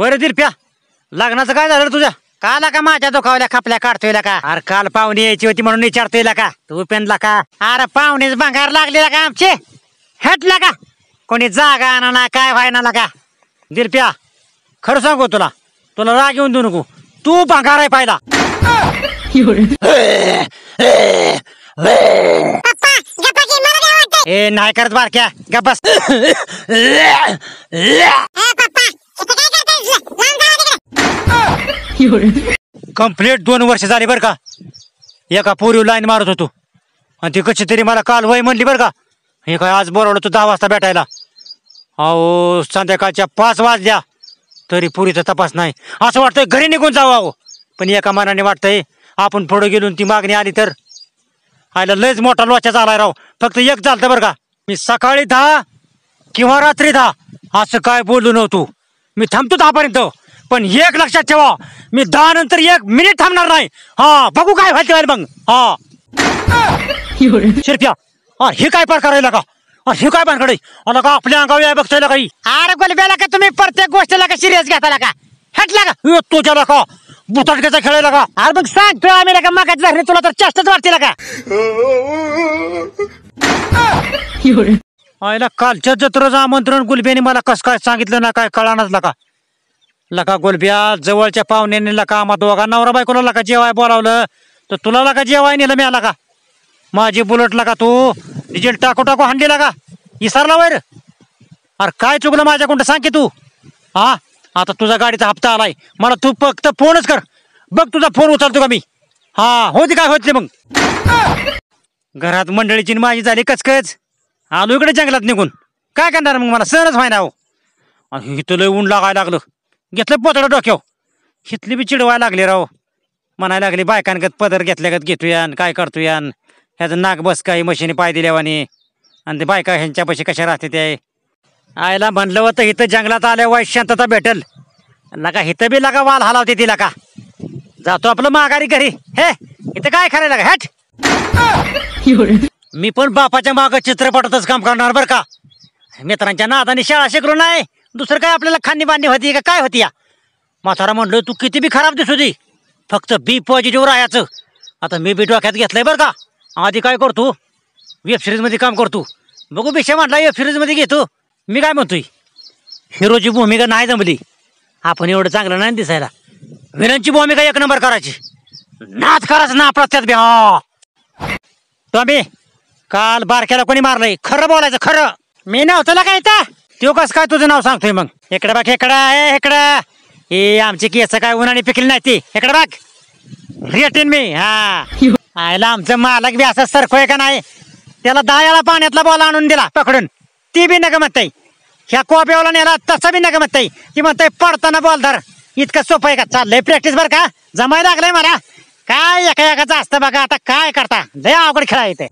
बरं दिरप्या, लग्नाचं काय झालं तुझ्या? काला का माझ्या दुखावल्या खापल्या काढतोय का? अरे काल पाहुणे यायची होती म्हणून विचारतोय का तू पेनला का? अरे पाहुणेच भंगार लागलेला का आमचे? हटला का कोणी जागा आणा ना काय व्हायना का? दिरप्या खरं सांगू तुला, तुला राग येऊन देऊ नको, तू भंगार आहे पाहिला. ए नाही करत बारक्या, गप बस. कंप्लीट 2 वर्ष झाली बर का. एका पोरीवर लाईन मारत होतो आणि ती कशी तरी मला काल वय म्हणली बर का. हे काय आज बोलावलं तू 10 वाजता भेटायला. अहो संध्याकाळच्या 5 वाजल्या तरी पुरीचा तपास नाही. असं वाटतंय घरी निघून जावं. अहो पण एका मनाने वाटतंय आपण पुढे गेलो ती मागणी आली तर. आयला लयच मोठा लोचा झालाय राव. फक्त एक चालतं बरं का, मी सकाळी 10 किंवा रात्री 10 असं काय बोललो नव्हतो. मी थांबतो 10 पर्यंत, पण एक लक्षात ठेवा, मी 10 नंतर 1 मिनिट थांबणार नाही. हा बघू काय व्हायचं मग. हा शिरप्या, हे काय प्रकार आहे का? हे काय पानकडे आला का? आपल्या अंगावर आहे बघतोय काही? अरे गोलब्याला का तुम्ही प्रत्येक गोष्टीला का सिरियस घेताला का? हटला का तुझ्याला का बुताटक्याचा खेळायला का? अरे मग सांगतोय आम्ही का मगाच धरली तुला तर चेष्टच वाटते का? आयला कालच्या जत्रेचं आमंत्रण गुलब्याने मला कसं काय सांगितलं ना, काय कळानच लका. लका गोलब्या जवळच्या पाहुण्याने लका आम्हा दोघा नवरा बायकोला लका जेवाय बोलावलं तर तुला लका जेवाय नेलं मिळाला का? माझी बुलेट लका तू डिझेल टाकू टाकू हाणलेला का? इसरला वैर. अरे काय चुकलं माझ्याकडून सांग की तू. हा आता तुझा गाडीचा हप्ता आलाय, मला तू फक्त फोनच कर. बघ तुझा फोन उचलतो का मी? हा होती काय होते मग. घरात मंडळीची माझी झाली कचकच. आलो इकडे जंगलात निघून. काय करणार मग, मला सहनच व्हायना. हो इथं लय ऊन लागायला लागलं. घेतलं पोतडं डोक्याव. हिथली बी चिडवायला लागली राव. म्हणायला लागली बायकांगत पदर घेतल्यागत घेतोयान काय करतोयान. ह्याचं नाक बस काही मशीने पाय दिल्यावानी. आणि ते बायका ह्यांच्या पैसे कशा राहते ते. आयला म्हणलं होतं इथं जंगलात आल्या वाईट शांतता भेटल. लका इथं बी लका वाल हलावते तिला का. जातो आपलं माघारी घरी. हे इथं काय करायला का? हट. मी पण बापाच्या माग चित्रपटातच काम करणार बरं का. मित्रांच्या नादाने शाळा शिकलो नाही, दुसरं काय आपल्याला खांदी बांधणी होती का काय होती या. म्हातारा म्हणलं तू किती बी खराब दिसू दे, फक्त बी पॉझिटिव्ह राहायचं. आता मी बी डोक्यात घेतलंय बरं का. आधी काय करतो, वेब सिरीज मध्ये काम करतो. बघू विषय म्हटला वेब सिरीज मध्ये घेतो. मी काय म्हणतोय, हिरोची भूमिका नाही जमली, आपण एवढं चांगलं नाही दिसायला. विलनची भूमिका 1 नंबर करायची. नाच करायचं ना प्रत्येक ब्या. तुम्ही काल बारक्याला कोणी मारलंय? खरं बोलायचं खरं. मी नव्हतं काय इथं. तो कसं काय तुझं नाव सांगतोय मग? इकडे बघ इकडं आहे इकडं. हे आमची केस काय उन्हाने पिकली नाही ती. इकडे बघ रेटीन मी. हा आयला आमचं मालक बी असं सरखोय का नाही. त्याला 10 वेळा पाण्यातला बॉल आणून दिला पकडून, ती बी नका म्हणताय. ह्या कोप्यावाला नेला तसा बी नका म्हणताय. ती म्हणताय पडताना बॉल धर. इतकं सोपं आहे का? चाललंय प्रॅक्टिस बरं का. जमाय लागलंय मला. काय एका एकाचं असतं बघा. आता काय करता, लय अवघड खेळा येते.